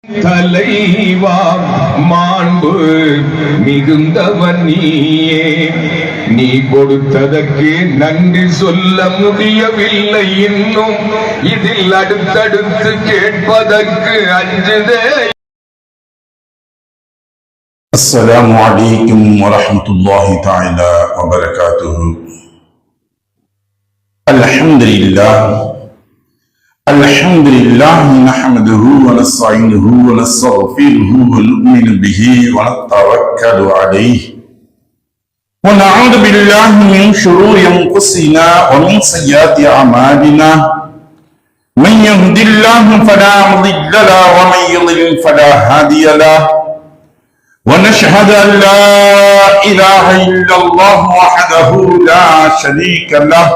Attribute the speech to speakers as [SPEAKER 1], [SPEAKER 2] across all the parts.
[SPEAKER 1] தலைவா மாண்பு மிகுந்தவன் நீயே, நீ கொடுத்ததற்கு நன்றி சொல்ல முடியவில்லை இன்னும், இதில் அடுத்தடுத்து கேட்பதற்கு அஞ்சுதே.
[SPEAKER 2] السلام عليكم ورحمة الله تعالى وبركاته. الحمد لله نحمده ونستعينه ونستغفره ونؤمن به ونتوكل عليه ونعوذ بالله من شرور أنفسنا ومن سيئات أعمالنا، من يهد الله فلا مضل له ومن يضلل فلا هادي له، ونشهد أن لا إله إلا الله وحده لا شريك له،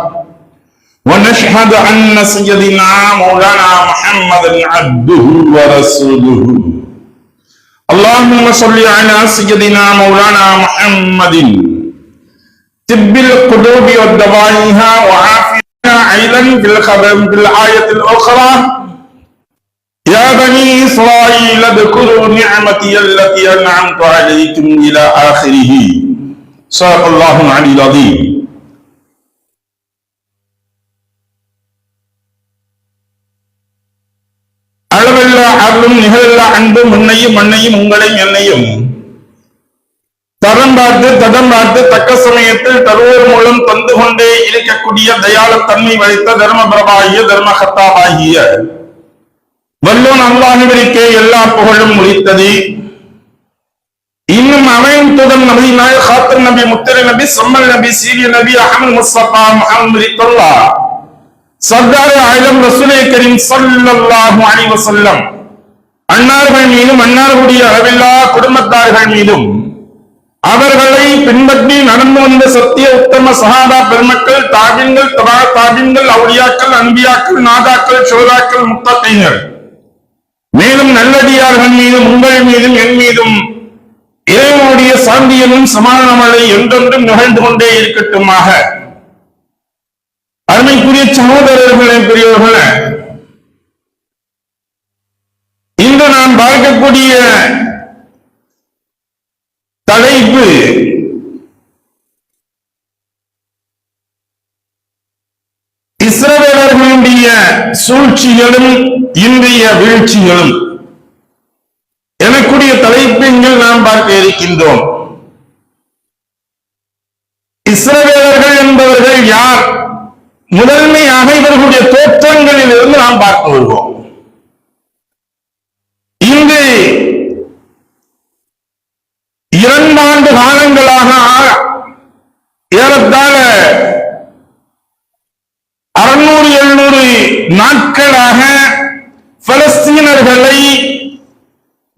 [SPEAKER 2] ونشهد أن سيدنا مولانا محمدا عبده ورسوله. اللهم صل على سيدنا مولانا محمد طب القلوب ودوائها وعافيتها عيلا في الخبر في الآية الأخرى: يا بني إسرائيل اذكروا نعمتي التي أنعمت عليكم إلى آخره. صدق الله العلي العظيم. அளவல்ல அருளும் நிகழல்ல அன்பும் முன்னையும் மண்ணையும் உங்களையும் என்னையும் தரம் பார்த்து தக்க சமயத்தில் தருவோர் மூலம் தந்து கொண்டே இருக்கக்கூடிய தயாள தன்மை வைத்த தர்ம பிரபாகிய தர்ம கத்தாபாகிய வல்லோன் அல்லாஹ்விற்கே எல்லா புகழும் உரித்தது. இன்னும் அமையும் துதன் நபி நாயக காத்தர் நபி முத்தர் நபி சம்மல் நபி சீரிய நபி அஹ்மத் முஸ்தபா முஹம்மது ரித்தல்லாஹ் சர்தார் ஆலம் ரசூலே கரீம் ஸல்லல்லாஹு அலைஹி வஸல்லம் அன்னார்கள் மீதும் அன்னார்களுடைய அளவில்லா குடும்பத்தார்கள் மீதும் அவர்களை பின்பற்றி நடந்து வந்த சத்திய உத்தம சஹாபா பெருமக்கள், தாபின்கள், தபா தாபின்கள், அவுலியாக்கள், அன்பியாக்கள், நாதாக்கள், ஷுஹதாக்கள், முத்தகீன்கள் மேலும் நல்லடியார்கள் மீதும் உங்கள் மீதும் என் மீதும் இறைவனுடைய சாந்தியமும் சமாதானமலை என்றென்றும் நிகழ்ந்து கொண்டே இருக்கட்டுமாக. அருமைக்குரிய சகோதரர்களே, பெரியவர்களே, இன்று நான் பார்க்கக்கூடிய தலைப்பு இஸ்ரவேலர்களுடைய சூழ்ச்சிகளும் இன்றைய வீழ்ச்சிகளும் எனக்குரிய தலைப்பில் நாம் பார்க்க இருக்கின்றோம். இஸ்ரவேலர்கள் என்பவர்கள் யார்? முதன்மையாக இவர்களுடைய தோற்றங்களில் இருந்து நாம் பார்க்க வருவோம். இங்கு 2 ஆண்டு காலங்களாக ஏறத்தாழ 600-700 நாட்களாக பலஸ்தீனர்களை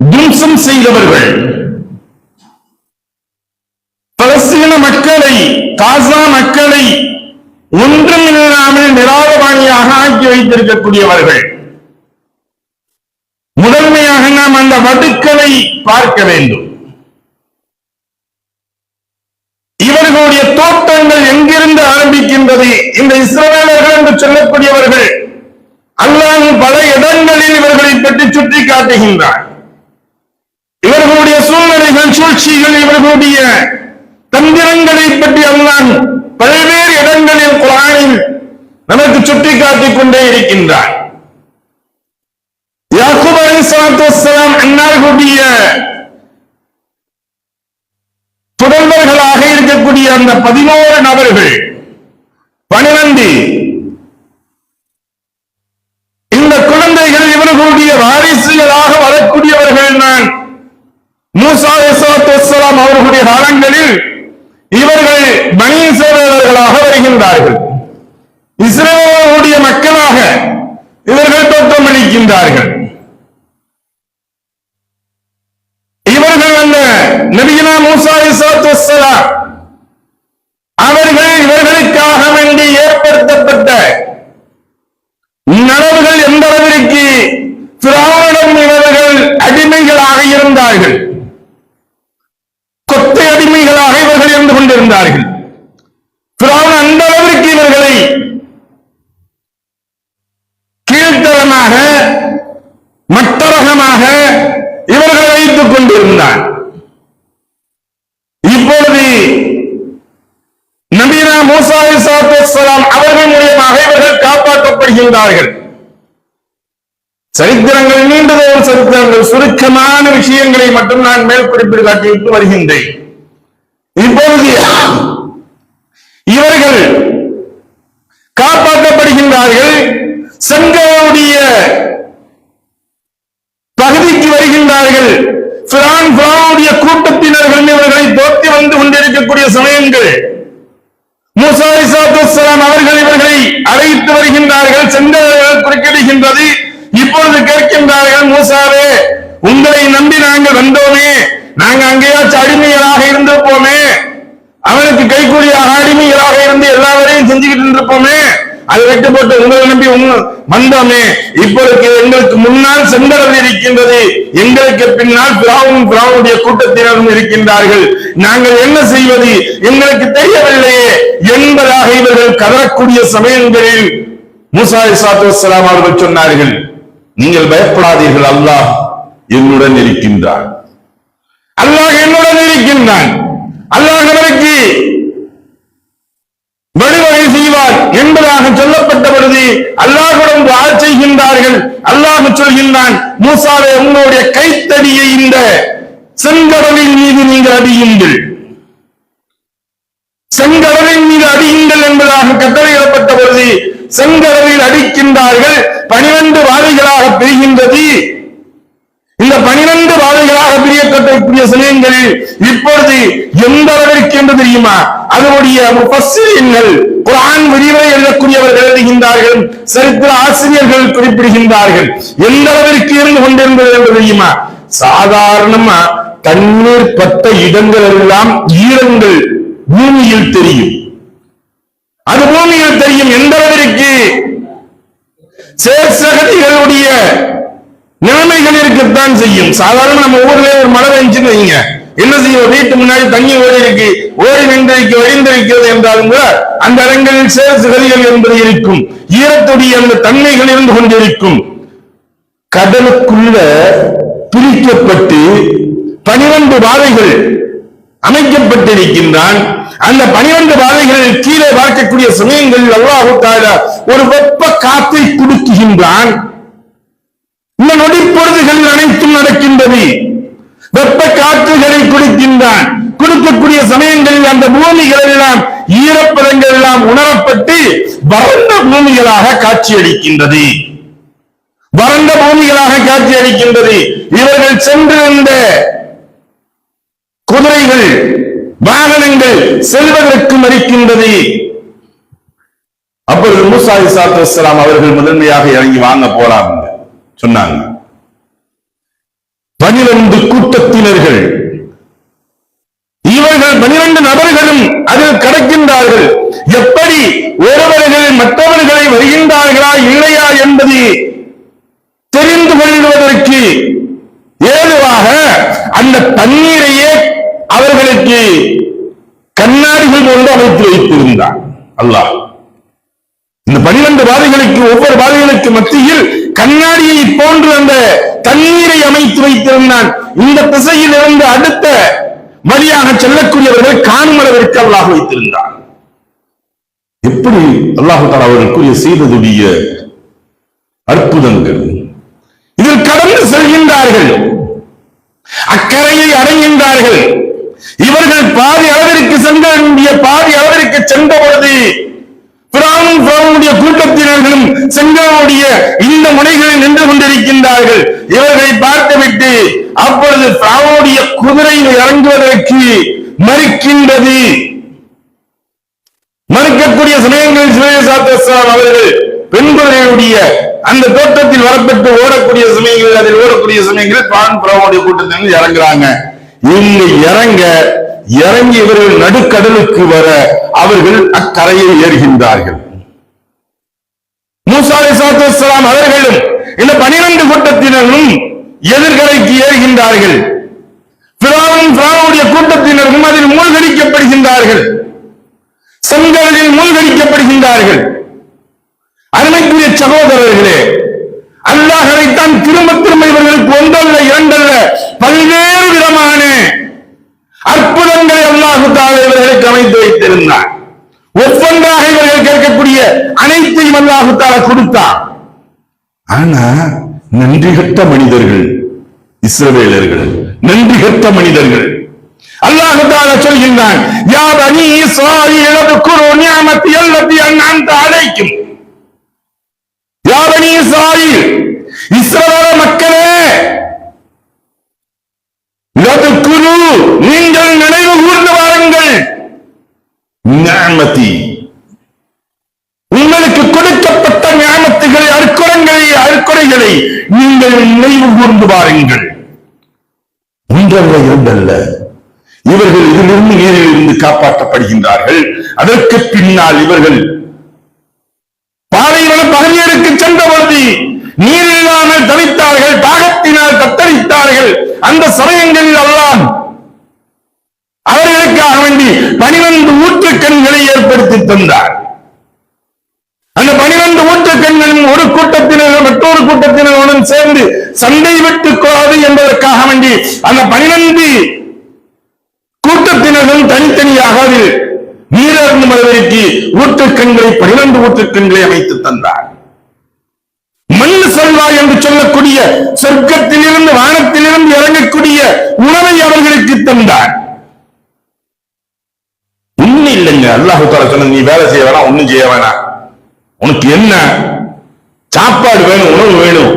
[SPEAKER 2] தும்சம் செய்தவர்கள், பலஸ்தீன மக்களை, காசா மக்களை ஒன்றுமில்லாமல் நிராதபாணியாக ஆக்கி வைத்திருக்கக்கூடியவர்கள். முதன்மையாக நாம் அந்த வடுக்களை பார்க்க வேண்டும். இவர்களுடைய தோட்டங்கள் எங்கிருந்து ஆரம்பிக்கின்றது? இந்த இஸ்ரவேலர்கள் என்று சொல்லக்கூடியவர்கள் அல்லாஹ் பல இடங்களில் இவர்களை பற்றி சுட்டி காட்டுகின்றார். இவர்களுடைய சூழ்நிலைகள், சூழ்ச்சிகள், இவர்களுடைய தந்திரங்களை பற்றி அல்லாஹ் பல்வேறு இடங்களில் குர்ஆனில் நமக்கு சுட்டி காட்டிக் கொண்டே இருக்கின்றார். யாக்கூப் அலைஹிஸ்ஸலாத்து வஸ்ஸலாம் அன்னார்களுடைய புதல்வர்களாக இருக்கக்கூடிய அந்த 11 நபர்கள், 12 இந்த குழந்தைகள் இவர்களுடைய வாரிசுகளாக வரக்கூடியவர்கள் தான். மூசா அலைஹிஸ்ஸலாத்து வஸ்ஸலாம் அவர்களுடைய காலங்களில் இவர்கள் பனி இஸ்ரவேலர்களாக வருகின்றார்கள். இஸ்ரவேலுடைய மக்களாக இவர்கள் தோற்றமளிக்கின்றார்கள். இவர்கள் அந்த நபியினா மூசா அலைஹிஸ்ஸலாத்து வஸ்ஸலாம் அவர்கள் இவர்களுக்காக வேண்டி ஏற்படுத்தப்பட்ட நலவுகள் எந்த அளவிற்கு ஃபிரௌனிடம் இவர்கள் அடிமைகளாக இருந்தார்கள், கொத்தை அடிமைகளாக இவர்கள் இருந்து கொண்டிருந்தார்கள். ஃபிரௌன் அந்த அளவிற்கு இவர்களை கீழ்த்தரமாக மட்டரகமாக இவர்களை வைத்துக் கொண்டிருந்தான். இப்பொழுது நபீனா மூசா அலைஹிஸ்ஸலாத்து வஸ்ஸலாம் அவர்கள் மூலமாக இவர்கள் காப்பாற்றப்படுகின்றார்கள். சரித்திரங்கள் நீண்டதொரு சரித்திரங்கள், சுருக்கமான விஷயங்களை மட்டும் நான் மேல் குறிப்பிட்டு காட்டிவிட்டு வருகின்றேன். இப்பொழுது இவர்கள் காப்பாற்றப்படுகின்றார்கள். செங்கோடைய பகுதிக்கு வருகின்றார்கள். ஃபிரௌனுடைய கூட்டத்தினர்கள் இவர்களை தோற்றி வந்து கொண்டிருக்கக்கூடிய சமயங்கள் மூசா அலைஹிஸ்ஸலாத்து வஸ்ஸலாம் அவர்கள் இவர்களை அழைத்து வருகின்றார்கள். செங்கோல் குறுக்கிடுகின்றது. இப்பொழுது கேட்கின்றார்கள், மூசாவே, உங்களை நம்பி நாங்கள் வந்தோமே, நாங்க அங்கேயாச்சும் அடிமைகளாக இருந்திருப்போமே, அவனுக்கு கைக்கூலியாக அடிமைகளாக இருந்து எல்லாவரையும் செஞ்சுக்கிட்டு இருந்திருப்போமே, அதை வெட்டு போட்டு உங்களை நம்பி வந்தோமே, இப்பொழுது எங்களுக்கு முன்னால் செங்கடல் இருக்கின்றது, எங்களுக்கு பின்னால் ஃபிரௌனுடைய கூட்டத்தினரும் இருக்கின்றார்கள், நாங்கள் என்ன செய்வது எங்களுக்கு தெரியவில்லையே என்பதாக இவர்கள் கதறக்கூடிய சமயங்களில் மூசா அலைஹிஸ்ஸலாத்து வஸ்ஸலாம் அவர்கள் சொன்னார்கள், நீங்கள் பயப்படாதீர்கள், அல்லாஹ் என்னுடன் இருக்கின்றான், அல்லாஹ் என்னுடன் இருக்கின்றான், அல்லாஹ் அவருக்கு வழிவகை செய்வார் என்பதாக சொல்லப்பட்ட பொழுது அல்லாஹ்வுடன் துஆ செய்கின்றார்கள். அல்லாஹ் சொல்கின்றான், மூசாவே, உங்களுடைய கைத்தடியை இந்த செங்கடலின் மீது நீங்கள் அடியுங்கள், செங்கடலின் மீது அடியுங்கள் என்பதாக கட்டளையிடப்பட்ட பொழுது செங்கடலில் அடிக்கின்றார்கள். 12 வாதைகளாக பிரிகின்றது. இந்த 12 வாதைகளாக பிரியப்படக்கூடிய சமயங்களில் இப்பொழுது எந்த அளவிற்கு என்று தெரியுமா? அதனுடைய முஃபஸ்ஸிரீன்கள், குர்ஆன் விரிவுரை எழுதக்கூடியவர்கள் எழுதுகின்றார்கள், சரித்திர ஆசிரியர்கள் குறிப்பிடுகின்றார்கள், எந்த அளவிற்கு இருந்து கொண்டிருந்தது என்று தெரியுமா? சாதாரணமா தண்ணீர் பட்ட இடங்கள் எல்லாம் ஈரங்கள் பூமியில் தெரியும். அது பூமியில் தெரியும். எந்த அளவிற்கு சேசகதிகளுடைய நிலைமைகள் இருக்கத்தான் செய்யும். சாதாரண நம்ம ஊர்ல ஒரு மழை பெஞ்சுன்னு வைங்க, என்ன செய்யும்? வீட்டு முன்னாடி தண்ணி ஓடி இருக்கு, ஓடி நின்றிருக்கு, வழிந்திருக்கிறது என்றாலும் கூட அந்த இடங்களில் சேசுகதிகள் என்பது இருக்கும், ஈரத்துடைய அந்த தன்மைகள் இருந்து கொண்டிருக்கும். கடலுக்குள்ள பிரிக்கப்பட்டு 12 பாதைகள் அமைக்கப்பட்டிருக்கின்றான். அந்த 12 பாதைகளில் கீழே பார்க்கக்கூடிய சமயங்களில் அல்லாஹ் தஆலா ஒரு வெப்ப காற்றை கொடுக்குகின்றான். இந்த நொடி பொழுதுகளில் அனைத்தும் நடக்கின்றது. வெப்ப காற்றுகளை கொடுக்கின்றான். கொடுக்கக்கூடிய சமயங்களில் அந்த பூமிகள் எல்லாம் ஈரப்பதங்கள் எல்லாம் உணரப்பட்டு வறண்ட பூமிகளாக காட்சியளிக்கின்றது. வறண்ட பூமிகளாக காட்சியளிக்கின்றது. இவர்கள் சென்றிருந்த குதிரைகள், வாகனங்கள் செல்வதற்கு மறுக்கின்றது. அப்பொழுது மூசா அலைஹிஸ்ஸலாத்து வஸ்ஸலாம் அவர்கள் முதன்மையாக இறங்கி வாங்க போலாம் என்று சொன்னாங்க. 12 கூட்டத்தினர்கள், இவர்கள் 12 நபர்களும் அதில் கடக்கின்றார்கள். எப்படி ஒருவர்கள் மற்றவர்களை வருகின்றார்களா இல்லையா என்பது தெரிந்து கொள்வதற்கு ஏதுவாக அந்த தண்ணீரையே அவர்களுக்கு கண்ணாடிகள் கொண்டு அமைத்து வைத்திருந்தார் அல்லாஹ். இந்த 12 பாதைகளுக்கு, ஒவ்வொரு பாதைகளுக்கு மத்தியில் கண்ணாடியை போன்று அந்த தண்ணீரை அமைத்து வைத்திருந்தான். இந்த திசையில் இருந்து அடுத்த வழியாக செல்லக்கூடியவர்கள் காணும் அளவிற்கு அல்லாஹ் வைத்திருந்தார். எப்படி அல்லாஹ் தஆலா அவர்களுக்குரிய செய்ததுடைய அற்புதங்கள். இதில் கடந்து செல்கின்றார்கள், அக்கறையை அடைகின்றார்கள். இவர்கள் பாதி அளவிற்கு சென்ற பாதி அளவிற்கு சென்ற பொழுது ஃபிரௌனுடைய கூட்டத்தினர்களும் செங்கோலுடைய இந்த முனைகளில் நின்று கொண்டிருக்கின்றார்கள். இவர்களை பார்த்துவிட்டு அப்பொழுது ஃபிரௌனுடைய குதிரையில் இறங்குவதற்கு மறுக்கின்றது. மறுக்கக்கூடிய சமயங்களில் அவர்கள் பெண் குதிரையுடைய அந்த தோட்டத்தில் வரப்பட்டு ஓடக்கூடிய சமயங்களில், அதில் ஓடக்கூடிய சமயங்களில் ஃபிரௌனுடைய கூட்டத்தினர் இறங்குறாங்க. இங்கு இறங்கி இவர்கள் நடுக்கடலுக்கு வர அவர்கள் அக்கரையை ஏறுகின்றார்கள். மூசா அலைஹிஸ்ஸலாத்து வஸ்ஸலாம் அவர்களும் இந்த 12 கூட்டத்தினரும் எதிர்கரைக்கு ஏறுகின்றார்கள். ஃபிரௌனுடைய கூட்டத்தினரும் அதில் மூழ்கடிக்கப்படுகின்றார்கள், செங்கடலில் மூழ்கடிக்கப்படுகின்றார்கள். அருமைக்குரிய சகோதரர்களே, அல்லாஹ் அதைத்தான் திரும்ப திரும்ப இவர்களுக்கு ஒன்றல்ல இரண்டல்ல பல்வேறு விதமான அற்புதங்களை அல்லாஹ் தஆலா இவர்களுக்கு அமைத்து வைத்திருந்தார். ஒவ்வொன்றாக இவர்கள் கேட்கக்கூடிய அனைத்தையும் அல்லாஹ் தஆலா கொடுத்தார். ஆனா நன்றி கெட்ட மனிதர்கள் இஸ்ரவேலர்கள், நன்றி கெட்ட மனிதர்கள். அல்லாஹ் தஆலா சொல்கின்றான், யா பனி இஸ்ராயீல் اذكروا نعمتي التي أنعمت عليكم. யா பனி இஸ்ராயீல், இஸ்ரவேல் மக்களே, اذكروا, நீங்கள் நினைவு கூர்ந்து வாருங்கள், நிஅமதி, உங்களுக்கு கொடுக்கப்பட்ட நியாமத்துகளை, அற்கொடைகளை நீங்கள் நினைவு கூர்ந்து பாருங்கள். ஒன்றல்ல இரண்டல்ல, இவர்கள் இதிலிருந்து நீரில் இருந்து காப்பாற்றப்படுகின்றார்கள். அதற்கு பின்னால் இவர்கள் பாலைவன பகுதிகளுக்கு சென்ற பொழுது நீர் இல்லாமல் தவித்தார்கள், தாகத்தினால் தத்தளித்தார்கள். அந்த சமயங்களில் அல்லாஹ் அவர்களுக்காக வேண்டி 12 ஊற்றுக்கண்களை ஏற்படுத்தி தந்தார். அந்த 12 ஊற்றுக்கண்களும் ஒரு கூட்டத்தினர் மற்றொரு கூட்டத்தினருடன் சேர்ந்து சண்டை விட்டுக் கொள்ளாது என்பதற்காக வேண்டி அந்த 12 கூட்டத்தினரும் தனித்தனியாக அதில் நீரருந்து வருவதற்கு ஊற்றுக்கண்களை 12 ஊற்றுக்கண்களை அமைத்து தந்தார். மண் செல்வா என்று சொல்லக்கூடிய சொர்க்கத்திலிருந்து வானத்திலிருந்து இறங்கக்கூடிய உணவை அவர்களுக்கு தந்தார். ஒண்ணு இல்லைங்க, அல்லாஹ் தஆலா சொன்னது, நீ வேலை செய்ய வேணாம், ஒண்ணும் செய்ய வேணாம், உனக்கு என்ன சாப்பாடு வேணும், உணவு வேணும்,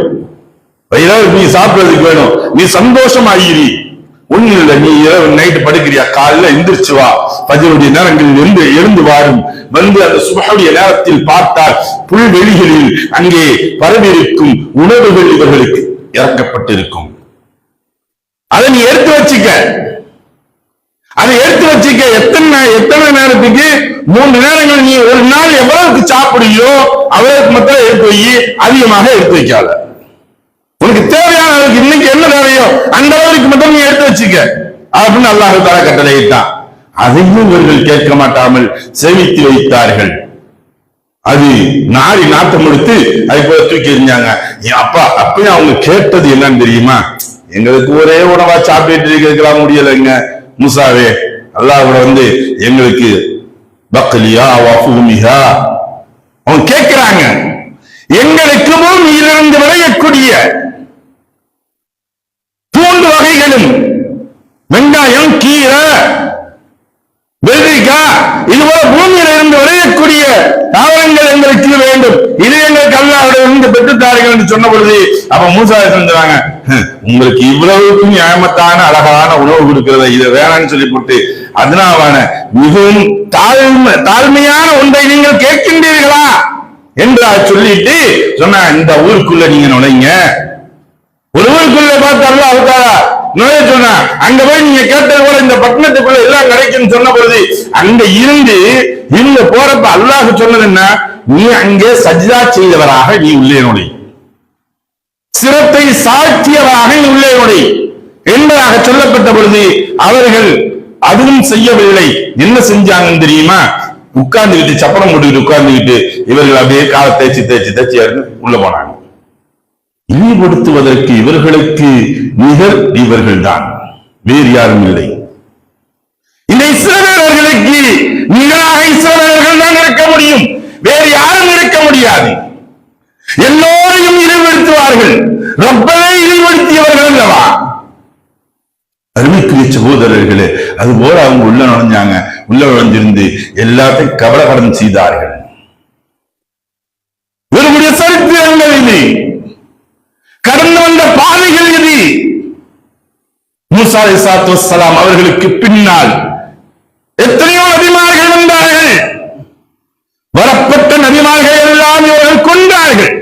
[SPEAKER 2] ஏதாவது நீ சாப்பிடுறதுக்கு வேணும், நீ சந்தோஷமாயிரி. ஒண்ணு இல்லை, நீ இரவு நைட்டு படுக்கிறியா, காலையில எந்திரிச்சு வா, ஃபஜ்ருடைய நேரங்களில் எழுந்து வாரும், வந்து அந்த சுபஹுடைய நேரத்தில் பார்த்தால் புல்வெளிகளில் அங்கே பரவியிருக்கும் உணவுகள் இவர்களுக்கு இறக்கப்பட்டிருக்கும். அதை நீ எடுத்து வச்சுக்க, அதை எடுத்து வச்சுக்க. எத்தனை நேரத்துக்கு? 3 நேரங்கள். நீ ஒரு நாள் எவ்வளவுக்கு சாப்பிடுறியோ அவ்வளவுக்கு மட்டும் எடுத்து வை, அதிகமாக எடுத்து வைக்காத. உனக்கு தேவையான அளவுக்கு இன்னைக்கு என்ன தேவையோ அந்த அளவுக்கு மட்டும் நீ எடுத்து வச்சுக்க அப்படின்னு அல்லாஹ் தஆலா கட்டளையிட்டான். அதையும் இவர்கள் கேட்க மாட்டாமல் சேமித்து வைத்தார்கள். அது நாரி நாட்டம் எடுத்து அதை போல தூக்கி எறிஞ்சாங்க. அப்பா அப்பயும் அவங்க கேட்டது என்னன்னு தெரியுமா? எங்களுக்கு ஒரே உணவா சாப்பிட்டு இருக்கிறதுக்கு முடியலைங்க மூசாவே, அல்லாஹ்வோட வந்து எங்களுக்கு பக்லியா வஃபூமிஹா, அவங்க கேட்கிறாங்க, எங்களுக்கு பூமியிலிருந்து விளையக்கூடிய பூண்டு வகைகளும் வெங்காயம், கீரை, வெள்ளரிக்காய், இதுபோல பூமியில இருந்து விளையக்கூடிய தாவரங்கள் எங்களுக்கு வேண்டும், இது எங்களுக்கு அல்லாஹ்விடம் இருந்து பெற்றுத்தார்கள் என்று சொன்ன பொழுது அப்ப மூசா சொல்றாங்க, உங்களுக்கு இவ்வளவுக்கு நியாயமத்தான அழகான உணவு கொடுக்கிறத இதை வேணான்னு சொல்லி போட்டு அதனாவான மிகவும் தாழ்மையான ஒன்றை நீங்கள் கேட்கின்றீர்களா என்று சொல்லிட்டு சொன்ன, இந்த ஊருக்குள்ள நீங்க நுழைங்க. ஒரு ஊருக்குள்ள பார்த்து அல்லாஹ் தஆலா நுழைய சொன்னா, அங்க போய் நீங்க கேட்டது போல இந்த பட்டணத்துக்குள்ள எல்லாம் கிடைக்கும் சொன்ன பொழுது அங்க இருந்து போறப்ப அல்லாஹ் சொன்னது என்ன? நீ அங்கே சஜ்தா செய்தவராக நீ உள்ளே நுழை, சிரத்தை சாட்சியவராக நீ உள்ளே நுழை என்பதாக சொல்லப்பட்ட பொழுது அவர்கள் அதுவும் செய்யவில்லை. என்ன செஞ்சாங்கன்னு தெரியுமா? உட்கார்ந்துகிட்டு சப்பரம் போட்டுக்கிட்டு உட்கார்ந்துகிட்டு இவர்கள் அப்படியே காலை தேய்ச்சி உள்ள போனாங்க. இழிவுபடுத்துவதற்கு இவர்களுக்கு நிகர் இவர்கள் தான், வேறு யாரும் இல்லை. இந்த இஸ்ரவேலர்களுக்கு நிகராக இஸ்ரவேலர்கள் தான் இருக்க முடியும், வேறு யாரும் இருக்க முடியாது. எல்லோரையும் இழிவுபடுத்துவார்கள், ரப்பரை இழிவுபடுத்தியவர்கள் அல்லவா? அருமைக்குரிய சகோதரர்களே, அது போல அவங்க உள்ள நுழைஞ்சாங்க. உள்ள நுழைஞ்சிருந்து எல்லாத்தையும் கபலகடம் செய்தார்கள். இவருடைய சரித்திரங்கள் இது, கடந்து வந்த பாதைகள் இது. மூசா அலைஹிஸ்ஸலாத்து வஸ்ஸலாம் அவர்களுக்கு பின்னால் எத்தனையோ நபிமார்கள் வந்தார்கள். வரப்பட்ட நபிமார்கள் எல்லாம் இவர்கள் கொண்டார்கள்.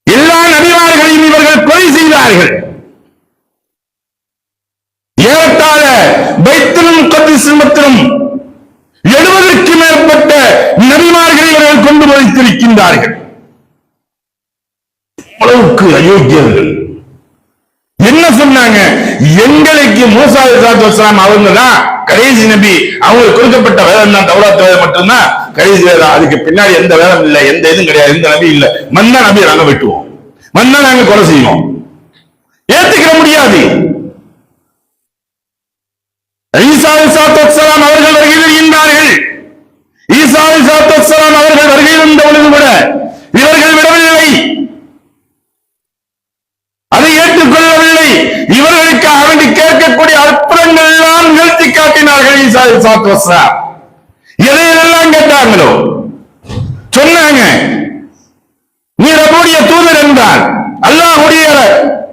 [SPEAKER 2] எல்லா நபிமார்களையும் இவர்கள் கொலை செய்தார்கள். ஏறத்தாழ பைத்துல் முகத்தஸ் மற்றும் 70க்கு மேற்பட்ட நபிமார்களை இவர்கள் கொண்டு வைத்திருக்கின்றார்கள். அளவுக்கு அயோக்கியர்கள். என்ன சொன்னாங்க? எங்களுக்கு மூசா அலைஹிஸ்ஸலாத்து வஸ்ஸலாம் அவங்க தான் கடைசி நபி, அவங்களுக்கு கொடுக்கப்பட்ட வேதம் தான் தௌராத் வேதம் மட்டும்தான் கடைசி வேதம், அதுக்கு பின்னாடி எந்த வேதம் இல்லை, எந்த இதுவும் கிடையாது, எந்த நபி இல்லை. மன்னா நபி நாங்க வெட்டுவோம், மன்னா நாங்க கொலை செய்வோம். ஏத்துக்கிற முடியாது. ஈசா அலைஹிஸ்ஸலாம் அவர்கள் வருகையில் இருக்கின்றார்கள். ஈசா அலைஹிஸ்ஸலாம் அவர்கள் வருகையில் இருந்த பொழுது கூட இவர்கள் விடவில்லை, அதை ஏற்றுக்கொள்ளவில்லை. இவர்களுக்காக வேண்டி கேட்கக்கூடிய அற்புதங்கள் எல்லாம் நிகழ்த்தி காட்டினார்கள். ஈசா அலைஹிஸ்ஸலாம் எதையெல்லாம் கேட்டாங்களோ சொன்னாங்க. நீ ரப்புடைய தூதர் என்றால், அல்லாஹ்வுடைய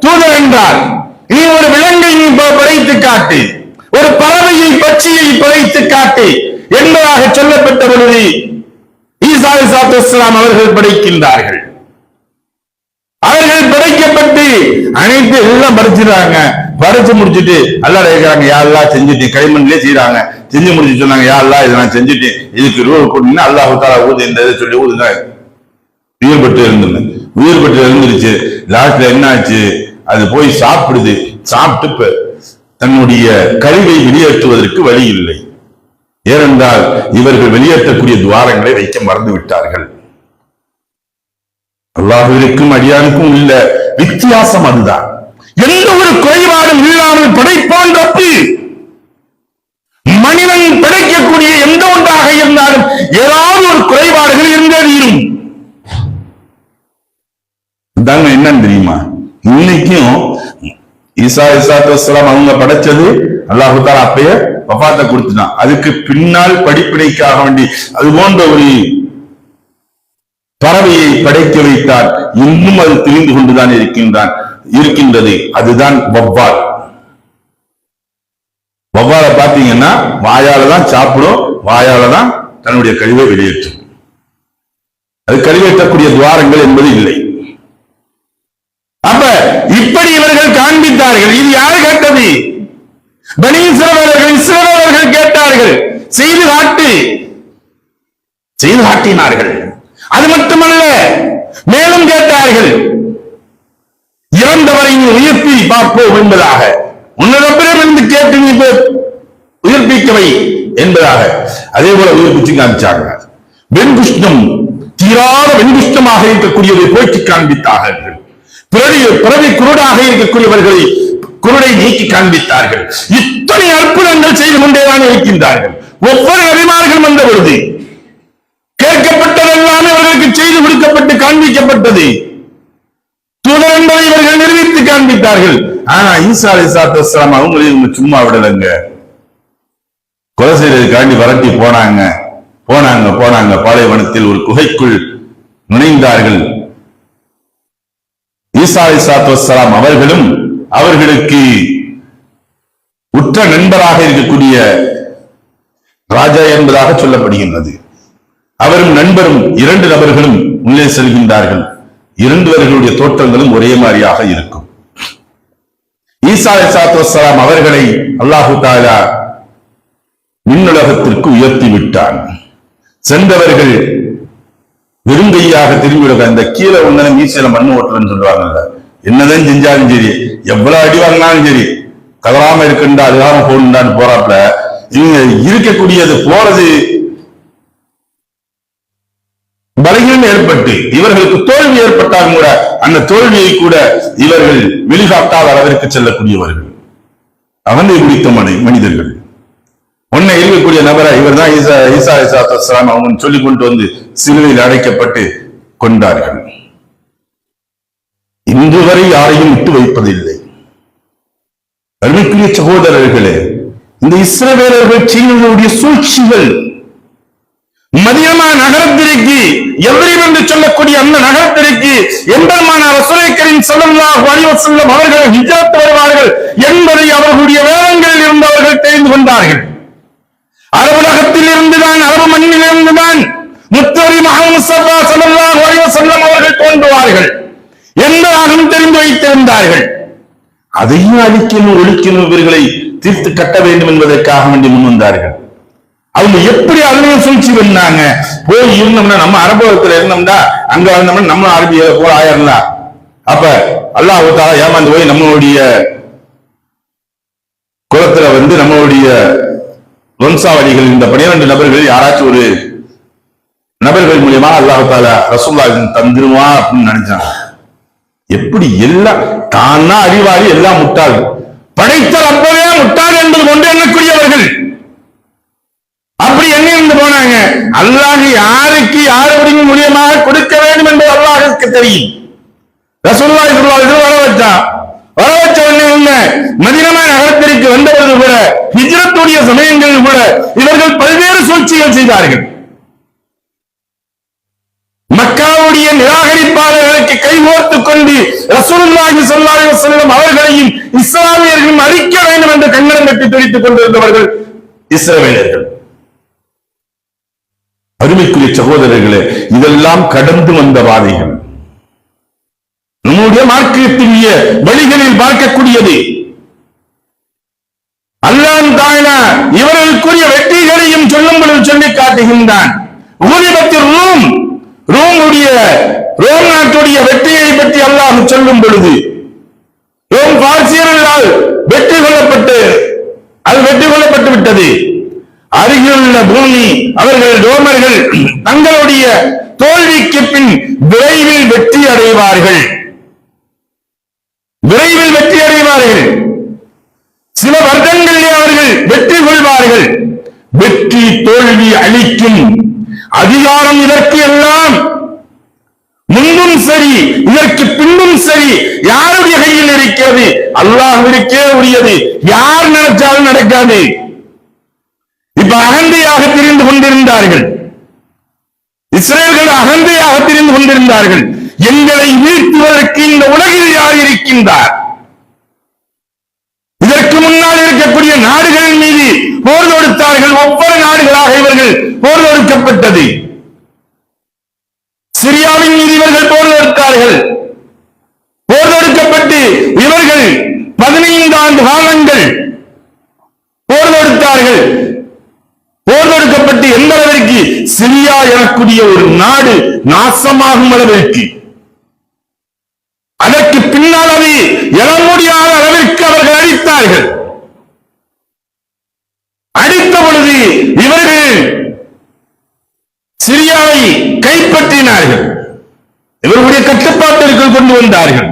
[SPEAKER 2] தூதர் என்றால், நீ ஒரு விலங்கை நீ படைத்து காட்டு, ஒரு பறவையை பட்சியை படைத்து காட்டு என்பதாக சொல்லப்பட்ட பொழுது ஈசா அலைஹிஸ்ஸலாம் அவர்கள் படைக்கின்றார்கள். அவர்கள் படைக்கப்பட்டு அனைத்து எல்லாம் படைச்சிடுறாங்க. படைச்சு முடிச்சுட்டு அல்லாஹ் கேட்கிறாங்க, யா அல்லாஹ் செஞ்சுட்டேன். கைமண்ணிலே செய்யறாங்க. செஞ்சு முடிச்சு சொன்னாங்க, யா அல்லாஹ் இதை நான் செஞ்சுட்டேன், இதுக்கு ரூ கொடுத்தீங்கன்னா அல்லாஹ் தஆலா ஊது இந்த இதை சொல்லி ஊதுங்க. உயிர் பெற்று இருந்துருச்சு. லாஸ்ட்ல என்ன ஆச்சு, அது போய் சாப்பிடுது. சாப்பிட்டு தன்னுடைய கழிவை வெளியேற்றுவதற்கு வழி இல்லை. ஏனென்றால் இவர்கள் வெளியேற்றக்கூடிய துவாரங்களை வைக்க மறந்து விட்டார்கள். அல்லாஹ்விற்கும் அடியானுக்கும் உள்ள வித்தியாசம் அதுதான். எந்த ஒரு குறைபாடும் இல்லாமல் படைப்பான் ரப்பு. மனிதன் படைக்கக்கூடிய எந்த ஒன்றாக இருந்தாலும் ஏதாவது ஒரு குறைபாடுகள் இருந்தே தீரும். என்னன்னு தெரியுமா, இன்னைக்கும் ஈசா அலைஹிஸ்ஸலாம் அவங்க படைச்சது அல்லாஹ் தஆலா அப்பயே வஃபாத்தை கொடுத்துட்டான். அதுக்கு பின்னால் படிப்பினைக்காக வேண்டி அது போன்ற ஒரு பறவையை படைக்க வைத்தார். இன்னும் அது திரிந்து கொண்டுதான் இருக்கின்றது. அதுதான் வவ்வால். வவ்வால பாத்தீங்கன்னா வாயால தான் சாப்பிடும், வாயால தான் தன்னுடைய கழிவை வெளியேற்றும். அது கழிவேற்றக்கூடிய துவாரங்கள் என்பது இல்லை. அப்ப இப்படி இவர்கள் காண்பித்தார்கள். இது யாரு கேட்டது? பனி இஸ்ரவேலர்கள் கேட்டார்கள், செய்து காட்டினார்கள். அது மட்டுமல்ல, மேலும் கேட்டார்கள், இறந்தவரை உயிர்ப்பி பார்ப்போம் என்பதாக. உன்னிடமிருந்து கேட்டு நீ உயிர்ப்பிக்கவை என்பதாக. அதே போல உயிர்ப்பிச்சு காமிச்சாங்க. வெண்குஷ்டம், தீராத வெண்குஷ்டமாக இருக்கக்கூடியதை போய்க்கு காண்பித்தார்கள். பிறவி குருடாக இருக்கக்கூடியவர்களை குருடை நீக்கி காண்பித்தார்கள். இத்தனை அற்புதங்கள் செய்து கொண்டேதான் இருக்கின்றார்கள். ஒவ்வொரு நபிமார்கள் வந்த பொழுது கேட்கப்பட்டதெல்லாம் அவர்களுக்கு செய்து கொடுக்கப்பட்டு காண்பிக்கப்பட்டது. தூதர் என்பதை இவர்கள் நிரூபித்து காண்பித்தார்கள். ஆனா ஈசா அலைஹிஸ்ஸலாம் அவங்களையும் சும்மா விடலங்க. கொலை செய்யறதுக்காண்டி வரட்டி போனாங்க. பாலைவனத்தில் ஒரு குகைக்குள் நுழைந்தார்கள். ஈசா அலைஹிஸ்ஸலாம் அவர்களும் அவர்களுக்கு உற்ற நண்பராக இருக்கக்கூடிய ராஜா என்பதாக சொல்லப்படுகின்றது. அவரும் நண்பரும் 2 நபர்களும் உள்ளே செல்கின்றார்கள். 2 பேர்களுடைய தோற்றங்களும் ஒரே மாதிரியாக இருக்கும். ஈசா அலைஹிஸ்ஸலாம் அவர்களை அல்லாஹு தஆலா விண்ணுலகத்திற்கு உயர்த்தி விட்டான். சென்றவர்கள் வெறுங்கையாக திரும்பிவிட, இந்த கீழே ஒன்னு மீசையில மண்ணு ஓட்டலன்னு சொல்றாங்கல்ல, என்னதான் செஞ்சாலும் சரி, எவ்வளவு அடி வாங்கினாலும் சரி, கதறாம இருக்குண்டா அதுக்காக போகணுண்டான்னு போறாப்ல. இவங்க இருக்கக்கூடியது போறது பலகீனம் ஏற்பட்டு இவர்களுக்கு தோல்வி ஏற்பட்டாலும் கூட அந்த தோல்வியை கூட இவர்கள் வெளிக்காட்டாத அளவிற்கு செல்லக்கூடியவர்கள், அவனை பிடித்த மனிதர்கள். உன்னை இருக்கக்கூடிய நபரை இவர் தான் ஈசா அலைஹிஸ்ஸலாம் அவங்க சொல்லிக் கொண்டு வந்து சிலுவையில் அடைக்கப்பட்டு கொண்டார்கள். இன்று வரை யாரையும் விட்டு வைப்பதில்லை. அருமைக்குரிய சகோதரர்களே, இந்த இஸ்ரவேலர்கள் செய்தவர்களுடைய சூழ்ச்சிகள் மதியமா நகரத்திற்கு எவ்ரிம் என்று சொல்லக்கூடிய அந்த நகரத்திற்கு எம்பெருமானார் ரசூலுல்லாஹி கரீம் ஸல்லல்லாஹு அலைஹி வஸல்லம் அவர்கள் ஹிஜ்ரத் வருவார்கள் என்பதை அவர்களுடைய வேதங்களில் இருந்தவர்கள் தெரிந்து கொண்டார்கள். அரபுலகத்தில் இருந்துதான், அரபு மண்ணில் இருந்துதான் முத்தரி முஹம்மது முஸ்தபா ஸல்லல்லாஹு அலைஹி வஸல்லம் அவர்கள் தோன்றுவார்கள் என்பதாகவும் தெரிந்து வைத்திருந்தார்கள். அதையும் அழிக்கணும், ஒழிக்கணும், இவர்களை தீர்த்து கட்ட வேண்டும் என்பதற்காக வேண்டி முன் வந்தார்கள். அவங்க எப்படி அதுலயும் சூழ்ச்சி பண்ணாங்க. போய் இருந்தோம்னா, நம்ம அரபுலகத்துல இருந்தோம்னா, அங்க வந்தோம்னா நம்ம அரபிய போல ஆயிரலாம். அப்ப அல்லாஹ் தஆலா ஏமாந்து போய் நம்மளுடைய குலத்துல வந்து நம்மளுடைய வம்சாவளிகள் இந்த 12 நபர்கள் யாராச்சும் ஒரு நபர்கள் மூலியமா அல்லாஹ் தஆலா ரசூலுல்லாஹி தந்துருவா அப்படின்னு நினைச்சாங்க. எப்படி எல்லாம் தானா அறிவாளி, எல்லாம் முட்டாள், படைத்தல் அப்பவே முட்டாள் என்பது கொண்டு எண்ணக்கூடியவர்கள். அப்படி என்ன போனாங்க. அல்லாஹ் யாருக்கு யாருடைய மூலியமாக கொடுக்க வேண்டும் என்பது அல்லாஹ்வுக்கு தெரியும். ரசூலுல்லாஹி ஸல்லல்லாஹு அலைஹி வஸல்லம் வர வச்ச உடனே மதீனா நகரத்திற்கு வந்தபோது கூட, ஹிஜ்ரத்துடைய சமயங்களில் கூட இவர்கள் பல்வேறு சூழ்ச்சிகள் செய்தார்கள். மக்காவுடைய நிராகரிப்பாளர்களுக்கு கைகோர்த்துக் கொண்டு ரசூலுல்லாஹி ஸல்லல்லாஹு அலைஹி வஸல்லம் அவர்களையும் இஸ்லாமியர்களையும் அழிக்க வேண்டும் என்று கங்கணம் கட்டி துடித்துக் கொண்டிருந்தவர்கள் இஸ்ரவேலர்கள். அருமைக்குரிய சகோதரர்களே, இதெல்லாம் கடந்து வந்த வாதைகள், நம்முடைய மார்க்கத்தினுடைய வழிகளில் பார்க்கக்கூடியது. அல்லாஹ் தஆலா இவர்களுக்குரிய வெற்றிகளையும் சொல்லும் பொழுது சொல்லி காட்டுகின்றான். ரோம் நாட்டுடைய வெற்றியை பற்றி அல்லாஹ் சொல்லும் பொழுது, ரோம் பார்சியர்களால் வெற்றி கொள்ளப்பட்டு விட்டது. அருகிலுள்ள பூமி அவர்கள் ரோமர்கள் தங்களுடைய தோல்விக்கு பின் விரைவில் வெற்றி அடைவார்கள். சில வருடங்களிலே அவர்கள் வெற்றி கொள்வார்கள். வெற்றி தோல்வி அளிக்கும் அதிகாரம் இதற்கு எல்லாம் முன்னும் சரி இதற்கு பின்னும் சரி யாருடைய கையில் இருக்கிறது? அல்லாஹ்விற்கே உரியது. யார் நினைச்சாலும் நடக்காது. இப்ப அகந்தையாக திரிந்து கொண்டிருந்தார்கள் இஸ்ரேல்கள், அகந்தையாக திரிந்து கொண்டிருந்தார்கள். எங்களை வீழ்த்துவதற்கு இந்த உலகில் யார் இருக்கின்றார்? இதற்கு முன்னால் இருக்கக்கூடிய நாடுகளின் மீது போர் தொடுத்தார்கள். ஒவ்வொரு நாடுகளாக இவர்கள் போர் தொடுக்கப்பட்டது. சிரியாவின் மீது இவர்கள் போர் தொடுத்தார்கள். போர் தொடுக்கப்பட்டு இவர்கள் 15 ஆண்டு காலங்கள் போர் தொடுத்தார்கள். போர் தொடுக்கப்பட்டு எந்த அளவிற்கு? சிரியா எனக்கூடிய ஒரு நாடு நாசமாகும் அளவிற்கு, அதற்கு பின்னால் அது எழ முடியாத அளவிற்கு அவர்கள் அடித்தார்கள். அடித்த பொழுது இவர்கள் சிரியாவை கைப்பற்றினார்கள். இவர்களுடைய கட்டுப்பாட்டிற்குள் கொண்டு வந்தார்கள்.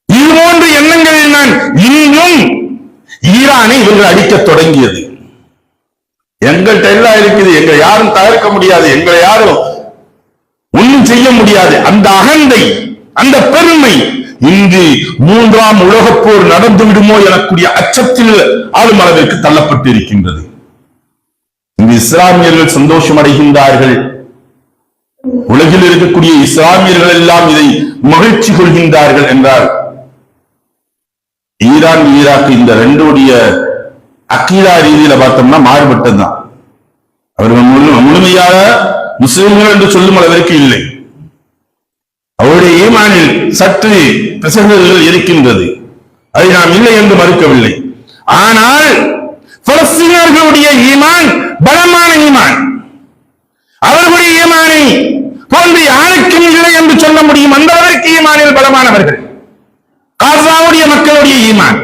[SPEAKER 2] இது போன்ற எண்ணங்களில் நான் இன்னும் ஈரானை இவர்கள் அடிக்க தொடங்கியது. எங்கள்கிட்ட எல்லாம் இருக்குது, எங்களை யாரும் தவிர்க்க முடியாது, எங்களை யாரும் ஒன்றும் செய்ய முடியாது. அந்த அகந்தை, அந்த பெருமை இன்று 3ஆம் உலகப் போர் நடந்து விடுமோ எனக்கூடிய அச்சத்தில் ஆளும் அளவிற்கு தள்ளப்பட்டு இருக்கின்றது. இந்த இஸ்லாமியர்கள் சந்தோஷம் அடைகின்றார்கள். உலகில் இருக்கக்கூடிய இஸ்லாமியர்கள் எல்லாம் இதை மகிழ்ச்சி கொள்கின்றார்கள் என்றால், ஈரான் ஈராக் இந்த ரெண்டுடைய அக்கீதா ரீதியில பார்த்தோம்னா மாறுபட்டதுதான். அவர்கள் முழுமையாக முஸ்லிம்கள் என்று சொல்லும் அளவிற்கு இல்லை. அவருடைய ஈமானில் சற்று பிசகுகள் இருக்கின்றது. அதை நாம் இல்லை என்று மறுக்கவில்லை. ஆனால் பலஸ்தீனர்களுடைய ஈமான் பலமான ஈமான். அவர்களுடைய ஈமானை போன்று யாருக்கும் இல்லை என்று சொல்ல முடியும். அந்த அளவிற்கு ஈமானில் பலமானவர்கள் காசாவுடைய மக்களுடைய ஈமான்.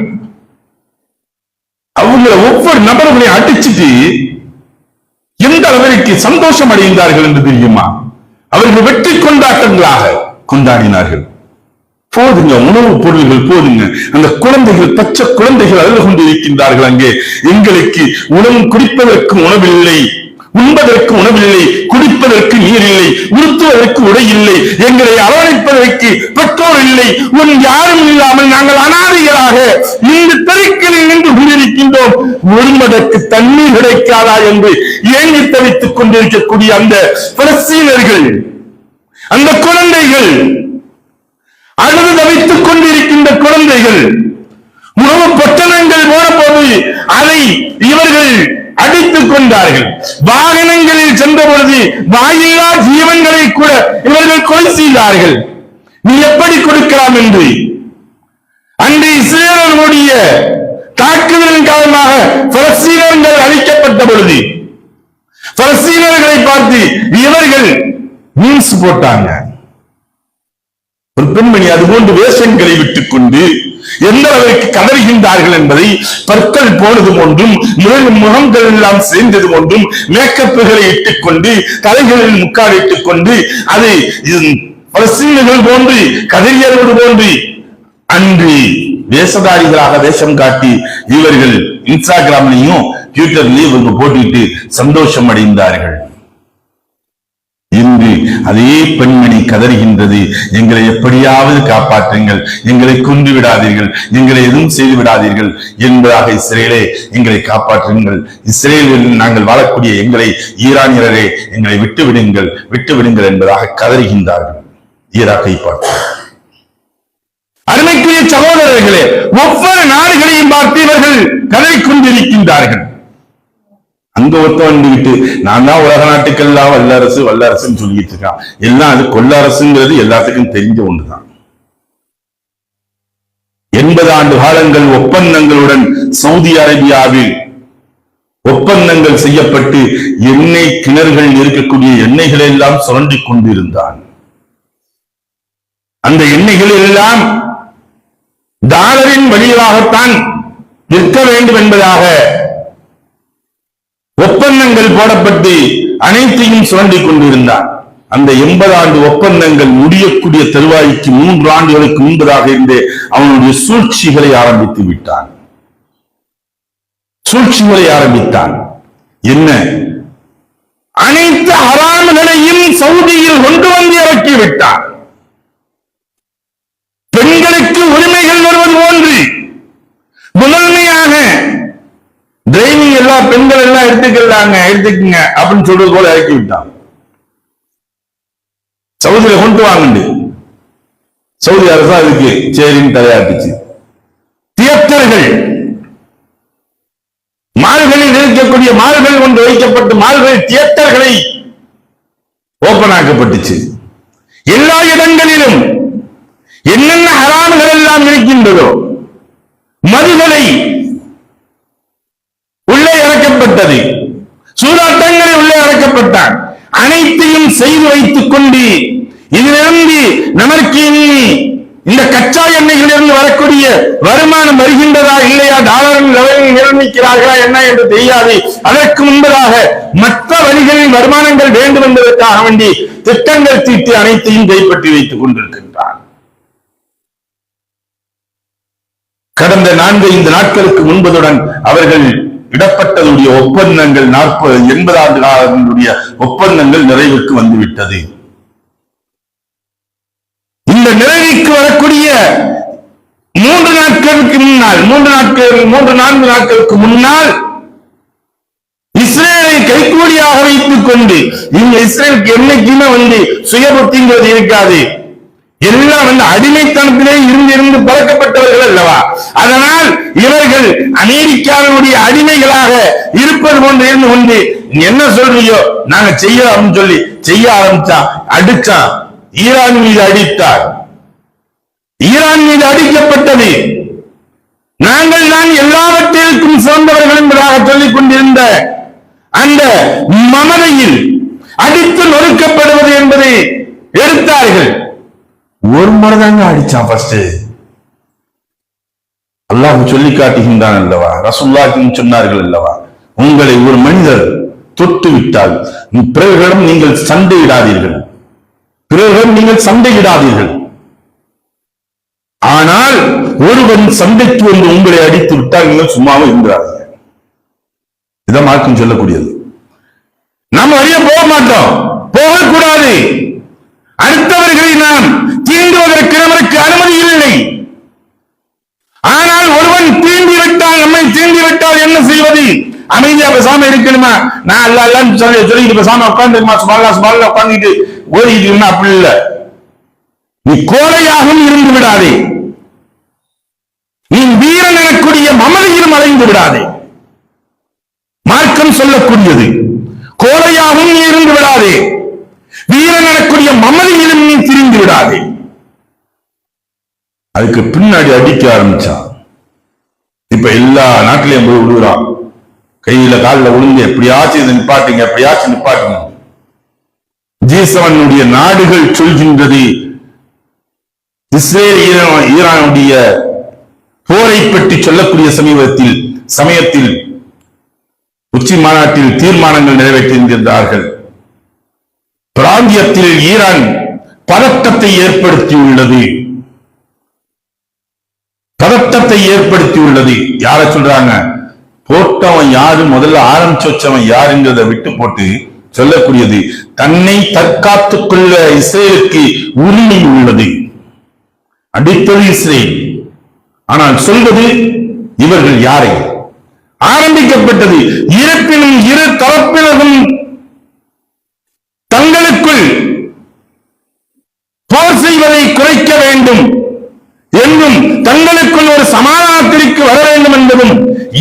[SPEAKER 2] அவங்களை ஒவ்வொரு நபர்களை அடிச்சுட்டு எந்த அளவிற்கு சந்தோஷம் அடைந்தார்கள் என்று தெரியுமா? அவர்கள் வெற்றி கொண்டாட்டங்களாக கொண்டாடினார்கள். போதுங்க, உணவுப் பொருள்கள் போதுங்க. அந்த குழந்தைகள், பச்சை குழந்தைகள் அழுது கொண்டு இருக்கின்றார்கள். அங்கே எங்களுக்கு உணவு குடிப்பதற்கு உணவில்லை, உண்பதற்கு உணவில்லை, குடிப்பதற்கு நீர் இல்லை, உடுத்துவதற்கு உடை இல்லை, எங்களை அரவணைப்பதற்கு பெற்றோர் இல்லை, யாரும் இல்லாமல் நாங்கள் அனாதைகளாக இந்த தெருக்களில் நின்று கொண்டிருக்கின்றோம். உண்பதற்கு தண்ணீர் கிடைக்காதா என்று ஏங்கி தவித்துக் கொண்டிருக்கக்கூடிய அந்த பலஸ்தீனர்கள், அந்த குழந்தைகள், அழுது தவித்துக் கொண்டிருக்கின்ற குழந்தைகள், உணவு பொட்டணங்கள் போனபோது அதை இவர்கள் அடித்துக் கொண்டார்கள். வாகனங்களில் சென்ற பொழுது வாயில்லா ஜீவன்களை கூட இவர்கள் கொலை செய்தார்கள். நீ எப்படி கொடுக்கலாம் என்று. அன்று இஸ்ரேலுடைய தாக்குதலின் காரணமாக பலஸ்தீனர்கள் அழிக்கப்பட்ட பொழுது பலஸ்தீனர்களை பார்த்து இவர்கள் மீன்ஸ் போட்டாங்க. ஒரு பெண்மணி அதுபோன்று வேஷங்களை விட்டுக் கொண்டு எந்த அளவிற்கு கதறுகின்றார்கள் என்பதை பற்கள் போனது ஒன்றும், முகங்கள் எல்லாம் சேர்ந்தது ஒன்றும், மேக்கப்புகளை இட்டுக் கொண்டு, தலைகளில் முக்கால் இட்டுக் கொண்டு, அது பலஸ்தீனர்கள் போன்று கதிரியர்கள் போன்று அன்று வேஷதாரிகளாக வேஷம் காட்டி இவர்கள் இன்ஸ்டாகிராம்லையும் ட்விட்டர்லயும் இவங்க போட்டுட்டு சந்தோஷம் அடைந்தார்கள். இன்று அதே பெண்மணி கதறுகின்றது, எங்களை எப்படியாவது காப்பாற்றுங்கள், எங்களை கொன்று விடாதீர்கள், எங்களை எதுவும் செய்து விடாதீர்கள் என்பதாக, இஸ்ரேலே எங்களை காப்பாற்றுங்கள், இஸ்ரேலில் நாங்கள் வாழக்கூடிய எங்களை ஈரானியரே எங்களை விட்டுவிடுங்கள் என்பதாக கதறுகின்றார்கள். ஈராக்கை பார்த்து அருமைக்குரிய சகோதரர்களே, ஒவ்வொரு நாடுகளையும் பார்த்து இவர்கள் கதறிக் கொண்டிருக்கின்றார்கள். அங்க ஒருத்த வந்துகிட்டு நான் தான் உலக நாட்டுக்கெல்லாம் வல்லரசுன்னு சொல்லிட்டு இருக்கான். எல்லாம் அது கொள்ள அரசுங்கிறது எல்லாத்துக்கும் தெரிஞ்ச ஒண்ணுதான். 80 ஆண்டு காலங்கள் ஒப்பந்தங்களுடன் சவுதி அரேபியாவில் ஒப்பந்தங்கள் செய்யப்பட்டு எண்ணெய் கிணறுகள் இருக்கக்கூடிய எண்ணெய்களை எல்லாம் சுரண்டிக் கொண்டிருந்தான். அந்த எண்ணெய்கள் எல்லாம் டாலரின் வழியாகத்தான் விற்க வேண்டும் என்பதாக ஒப்பந்தங்கள் போடப்பட்டு அனைத்தையும் சுரண்டிக் கொண்டிருந்தார். அந்த 80 ஆண்டு ஒப்பந்தங்கள் முடியக்கூடிய தருவாய்க்கு 3 ஆண்டுகளுக்கு முன்பதாக இருந்தே அவனுடைய சூழ்ச்சிகளை ஆரம்பித்தான். என்ன? அனைத்து ஹராம்களையும் சவுதியில் கொண்டு வந்து இறக்கி விட்டான். பெண்களுக்கு உரிமைகள் வருவது போன்று முதன்மையாக டிரைவிங் எல்லா பெண்கள் எல்லாம் எடுத்துக்குங்க அப்படின்னு சொல்றது போல இறக்கி விட்டான். சவுதியில கொண்டு வாங்க, சவுதி அரசா அதுக்கு சரின்னு தலையாட்டுச்சு. தியேட்டர்கள், மால்களில் இருக்கக்கூடிய மால்கள் கொண்டு வைக்கப்பட்டு மால்கள் தியேட்டர்களை ஓபன் ஆக்கப்பட்டுச்சு. எல்லா இடங்களிலும் என்னென்ன ஹராம்கள் எல்லாம் இருக்கின்றதோ மதுகளை உள்ளே இறக்கப்பட்டது, சூதாட்டங்களை உள்ளே இறக்கப்பட்டான். அனைத்தையும் செய்து வைத்துக் கொண்டு இதிலிருந்து நமக்கு இந்த கச்சா எண்ணெய்களிலிருந்து வரக்கூடிய வருமானம் வருகின்றதா இல்லையா, டாலரின் லெவலில் நிர்ணயிக்கிறார்களா என்ன என்று தெரியாது. அதற்கு முன்பதாக மற்ற வழிகளில் வருமானங்கள் வேண்டும் என்பதற்காக வேண்டி திட்டங்கள் தீட்டி அனைத்தையும் கைப்பற்றி வைத்துக் கொண்டிருக்கின்றான். கடந்த 4-5 நாட்களுக்கு முன்பதுடன் அவர்கள் இடப்பட்டதுடைய ஒப்பந்தங்கள் 80 ஆண்டு காலங்களுடைய ஒப்பந்தங்கள் நிறைவுக்கு வந்துவிட்டது. இந்த நிறைவுக்கு வரக்கூடிய 3-4 நாட்களுக்கு முன்னால் இஸ்ரேலை கைக்கூலியாக வைத்துக் கொண்டு, இந்த இஸ்ரேலுக்கு என்னைக்குமே சுய புத்திங்கிறது இருக்காது, எல்லாம் அடிமைத்தனத்திலே இருந்து பழக்கப்பட்டவர்கள் அல்லவா. அதனால் இவர்கள் அமெரிக்காவினுடைய அடிமைகளாக இருப்பது போன்று இருந்து கொண்டு என்ன சொல்றியோ நாங்க செய்யலாம் சொல்லி செய்ய ஆரம்பிச்சான். அடிச்சான், ஈரான் மீது அடித்தார். ஈரான் மீது அடிக்கப்பட்டது. நாங்கள் தான் எல்லாவற்றிற்கும் சிறந்தவர்கள் என்பதாக சொல்லிக் கொண்டிருந்த அந்த மமதையில் அடித்து நொறுக்கப்படுவது என்பதை எடுத்தார்கள். ஒரு முறை தாங்க அடிச்சான். ஃபர்ஸ்ட் அல்லாஹ் சொல்லி காட்டுகின்றான் அல்லவா, ரசூலுல்லாஹ் சொன்னார்கள் அல்லவா, உங்களை ஒரு மனிதர் தொட்டு விட்டால் பிறர்களிடம் நீங்கள் சண்டையிடாதீர்கள், ஆனால் ஒருவன் சண்டைக்கு வந்து உங்களை அடித்து விட்டால் நீங்கள் சும்மாவே இருக்கிறார்கள். இதான் மார்க்கம் சொல்லக்கூடியது. நாம் அறிய போக மாட்டோம், போகக்கூடாது. அடுத்தவர்களை நாம் தீண்டுவதற்கு நமக்கு அனுமதி இல்லை. ஆனால் ஒருவன் நம்மை தீண்டிவிட்டால் என்ன செய்வது? அமைதியா பேசாம இருக்கணுமா? நான் எல்லாம் சொல்லிட்டு பேசாம உட்காந்துருமா, சுமாலா உட்காந்துட்டு ஓடிட்டு அப்படி இல்லை. நீ கோழையாகவும் இருந்து விடாதே, நீ வீரன் எனக்கூடிய மமதையிலும் அடைந்து விடாதே. மார்க்கம் சொல்லக்கூடியது கோழையாகவும் நீ இருந்து விடாதே, வீரன் எனக்கூடிய மமதையிலும் நீ திரிந்து விடாதே. அதுக்கு பின்னாடி அடிக்க ஆரம்பிச்சான். இப்ப எல்லா நாட்டிலையும் போய் விழுகிறான், கையில காலில் விழுந்து எப்படியாச்சும் இதை நிப்பாட்டுங்க, எப்படியாச்சும் நிப்பாட்டுங்க. G7 நாடுகள் சொல்கின்றது, இஸ்ரேல் ஈரானுடைய போரை பற்றி சொல்லக்கூடிய சமயத்தில் உச்சி மாநாட்டில் தீர்மானங்கள் நிறைவேற்றியிருந்தார்கள். பிராந்தியத்தில் ஈரான் பதட்டத்தை ஏற்படுத்தியுள்ளது. யார சொல்றாங்க? போட்டவன் யாரு, முதல்ல ஆரம்பிச்சு வச்சவன் யாருங்கிறத விட்டு போட்டு சொல்லக்கூடியது தன்னை தற்காத்துக் கொள்ள இஸ்ரேலுக்கு உரிமை உள்ளது. அடித்தது இஸ்ரேல், ஆனால் சொல்வது இவர்கள் யாரை? ஆரம்பிக்கப்பட்டது. இருப்பினும் இரு தரப்பினரும் தங்களுக்குள் போர் செய்வதை குறைக்க வேண்டும் என்றும் தங்களுக்குள் ஒரு சமாதானத்திற்கு வர வேண்டும் என்பதும்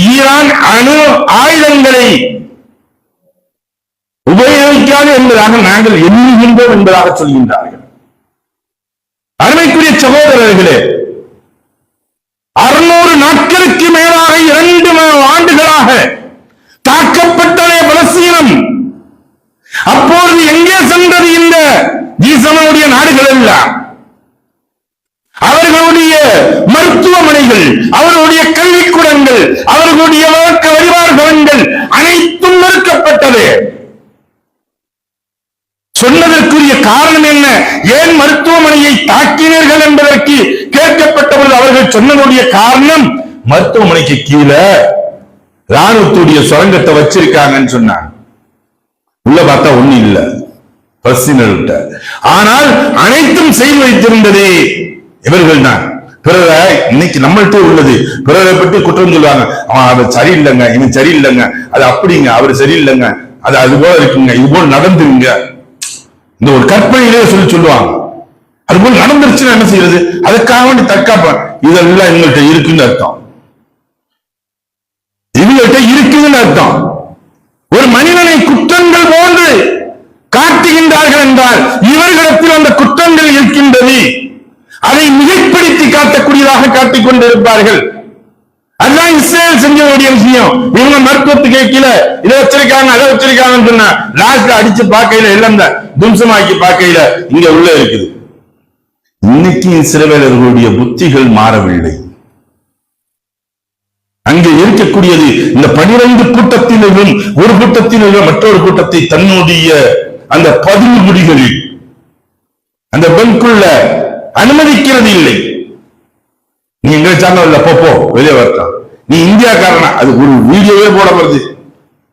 [SPEAKER 2] ஈரான் அணு ஆயுதங்களை உபயோகிக்காது என்பதாக நாங்கள் எண்ணுகின்றோம் என்பதாக சொல்கின்றார்கள். அருமைக்குரிய சகோதரர்களே, 600 நாட்களுக்கு மேலாக 2 ஆண்டுகளாக தாக்கப்பட்டதே பலஸ்தீனம். அப்பொழுது எங்கே சென்றது இந்த ஈசனுடைய நாடுகள் எல்லாம்? அவர்களுடைய மருத்துவமனைகள், அவர்களுடைய கல்விக்கூடங்கள், அவர்களுடைய வழக்க வழிபாடுகள் அனைத்தும் மறுக்கப்பட்டது. சொன்னதற்குரிய காரணம் என்ன? ஏன் மருத்துவமனையை தாக்கினீர்கள் என்பதற்கு கேட்கப்பட்டபோது அவர்கள் சொன்னதுடைய காரணம், மருத்துவமனைக்கு கீழே ராணுவத்துடைய சுரங்கத்தை வச்சிருக்காங்கன்னு சொன்னாங்க. உள்ள பார்த்தா ஒண்ணு இல்ல பலஸ்தீனர்கிட்ட. ஆனால் அனைத்தும் செய்து வைத்திருந்ததே இவர்கள் தான். பிறரை இன்னைக்கு நம்மள்கிட்ட உள்ளது, பிறரை பற்றி குற்றம் சொல்லுவாங்க. அவன் அவர் சரியில்லைங்க, இவன் சரியில்லைங்க, அது அப்படிங்க, அவர் சரியில்லைங்க, அது போல இருக்குங்க, இது போல நடந்துருங்க, இந்த ஒரு கற்பனையிலே சொல்லுவாங்க. அது போல நடந்துருச்சுன்னா என்ன செய்யறது? அதுக்காக வேண்டி தற்காப்பு. இதெல்லாம் எங்கள்கிட்ட இருக்குன்னு அர்த்தம். இவங்கள்ட்ட இருக்குதுன்னு அர்த்தம். ஒரு மனிதனை குற்றங்கள் போன்று காட்டுகின்றார்கள் என்றால் இவர்களிடத்தில் அந்த குற்றங்கள் இருக்கின்றது. அதை மிகைப்படுத்தி காட்டக்கூடியதாக காட்டிக் கொண்டிருப்பார்கள். அதுதான் இஸ்ரேல் செஞ்சக்கூடிய விஷயம். இவங்க மருத்துவத்துக்கு கீழே இதை வச்சிருக்காங்க, அதை வச்சிருக்காங்கன்னு சொன்னா லாஸ்ட்ல அடிச்சு பார்க்கையில எல்லாம் தும்சமாக்கி பார்க்கையில இங்க உள்ள இருக்குது. இன்னைக்கு இஸ்ரவேலர்களுடைய புத்திகள் மாறவில்லை. அங்கே இருக்கக்கூடியது இந்த 12 கூட்டத்தினரும் ஒரு கூட்டத்தினரும் மற்றொரு கூட்டத்தை தன்னுடைய அந்த 10 குடிகளில் அந்த பெண்குள்ள அனுமதிக்கிறது இல்லை. நீ எங்க சார்ந்தவல்ல, போ வெளியே வரலாம், நீ இந்தியாக்காரனா, அது ஒரு வீடியோவே போட வருது.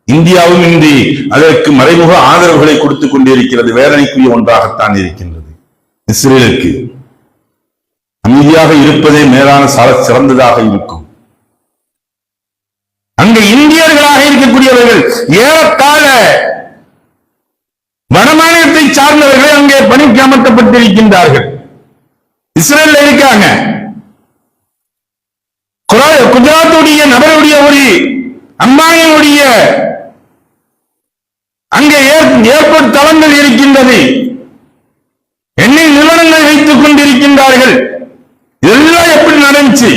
[SPEAKER 2] இந்தியாவும் இன்றி அதற்கு மறைமுக ஆதரவுகளை கொடுத்துக் கொண்டிருக்கிறது. வேதனைக்குரிய ஒன்றாகத்தான் இருக்கின்றது. இஸ்ரேலுக்கு அமைதியாக இருப்பதே மேலான சிறந்ததாக இருக்கும். அங்க இந்தியர்களாக இருக்கக்கூடியவர்கள் ஏறத்தாழ வடமாநிலத்தை சார்ந்தவர்கள் அங்கே பணிக்கு அமர்த்தப்பட்டிருக்கின்றார்கள். இஸ்ரேல்ல இருக்காங்க. குஜராத்துடைய நபருடைய ஒரு அம்பானியுடைய அங்கே ஏர்போர்ட் தளங்கள் இருக்கின்றது. எண்ணெய் நிறுவனங்கள் வைத்துக் கொண்டிருக்கின்றார்கள். இதெல்லாம் எப்படி நடந்துச்சு?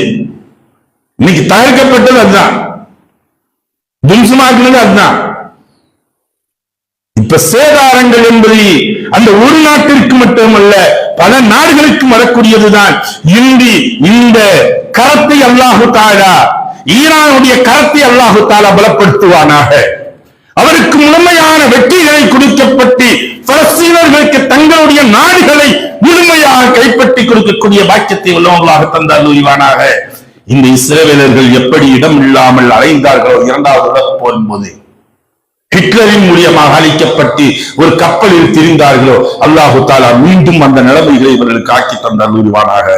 [SPEAKER 2] இன்னைக்கு தகர்க்கப்பட்டது அதுதான், தும்சமாக்குனது அதுதான். இப்ப சேதாரங்கள் என்பது அந்த ஒரு நாட்டிற்கு மட்டுமல்ல பல நாடுகளுக்கு வரக்கூடியதுதான். இன்று இந்த கரத்தை அல்லாஹு தஆலா, ஈரானுடைய கரத்தை அல்லாஹு தஆலா பலப்படுத்துவானாக. அவருக்கு முழுமையான வெற்றிகளை கொடுக்கப்பட்டு பலஸ்தீனர்களுக்கு தங்களுடைய நாடுகளை முழுமையாக கைப்பற்றி கொடுக்கக்கூடிய பாக்கியத்தை உள்ளவங்களாக தந்தால் உரிவானாக. இந்த இஸ்ரவேலர்கள் எப்படி இடம் இல்லாமல் அலைந்தார்களோ 2வது உலகப் போரின் போது, ஹிட்லரின் மூலியமாக அளிக்கப்பட்டு ஒரு கப்பலில் திரிந்தார்களோ, அல்லாஹு தஆலா மீண்டும் அந்த நிலைமைகளை இவர்களுக்கு ஆக்கி தந்தால் உரிவானாக.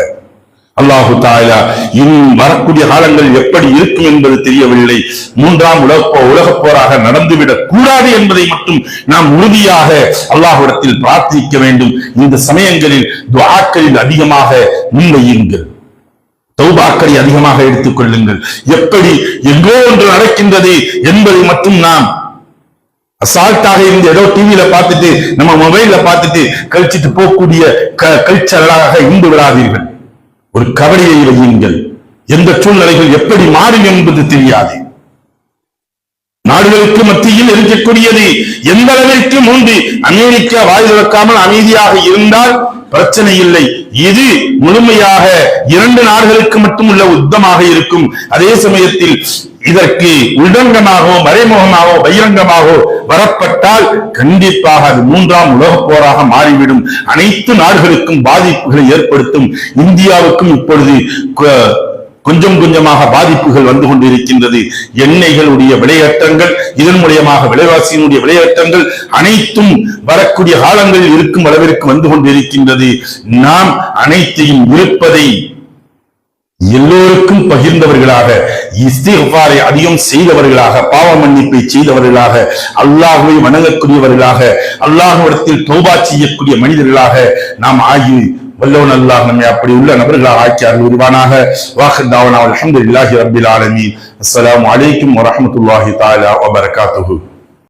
[SPEAKER 2] அல்லாஹு தஆலா இன்னும் வரக்கூடிய காலங்கள் எப்படி இருக்கும் என்பது தெரியவில்லை. 3ஆம் உலகப் போராக நடந்துவிடக் கூடாது என்பதை மட்டும் நாம் உறுதியாக அல்லாஹ்விடத்தில் பிரார்த்திக்க வேண்டும். இந்த சமயங்களில் துஆக்களில் அதிகமாக முன்வையுங்கள், தௌபாக்களை அதிகமாக எடுத்துக் கொள்ளுங்கள். எப்படி எங்கோ ஒன்று நடக்கின்றது என்பதை மட்டும் நாம் அசால்ட்டாக இருந்து ஏதோ டிவியில பார்த்துட்டு நம்ம மொபைல்ல பார்த்துட்டு கழிச்சிட்டு போகக்கூடிய கல்ச்சரலாக இருந்து விடாதீர்கள். ஒரு கவலையை வையுங்கள். எந்த சூழ்நிலைகள் எப்படி மாறும் என்பது தெரியாது. நாடுகளுக்கு மத்தியில் இருக்கக்கூடியது எந்த அளவிற்கு மூன்று அமெரிக்கா வாய் திறக்காமல் அமைதியாக இருந்தால் பிரச்சனை இல்லை. இது முழுமையாக 2 நாடுகளுக்கு மட்டும் உள்ள யுத்தமாக இருக்கும். அதே சமயத்தில் இதற்கு உள்ரங்கமாகவோ மறைமுகமாகவோ பகிரங்கமாகவோ வரப்பட்டால் கண்டிப்பாக அது 3ஆம் உலகப் போராக மாறிவிடும். அனைத்து நாடுகளுக்கும் பாதிப்புகளை ஏற்படுத்தும். இந்தியாவுக்கும் இப்பொழுது கொஞ்சம் கொஞ்சமாக பாதிப்புகள் வந்து கொண்டிருக்கின்றது. எண்ணெய்களுடைய விலையேற்றங்கள், இதன் மூலியமாக விலைவாசியினுடைய விலையேற்றங்கள் அனைத்தும் வரக்கூடிய காலங்களில் இருக்கும் அளவிற்கு வந்து கொண்டிருக்கின்றது. நாம் அனைத்தையும் இருப்பதை எல்லோருக்கும் பகிர்ந்தவர்களாக, இஸ்திக்ஃபாரை அதிகம் செய்தவர்களாக, பாவ மன்னிப்பை செய்தவர்களாக, அல்லாஹ்வை வணங்கக்கூடியவர்களாக, அல்லாஹ்விடத்தில் தௌபா செய்யக்கூடிய மனிதர்களாக நாம் ஆகி வல்லவன் அல்லாஹ் நம்மை அப்படி உள்ள நபர்களாக ஆக்கி அருள் புரிவானாக. வாஹிர் தாவனா அல்ஹம்துலில்லாஹி ரப்பில் ஆலமீன். அஸ்ஸலாமு அலைக்கும் வரஹ்மத்துல்லாஹி தஆலா வபரகாத்துஹு.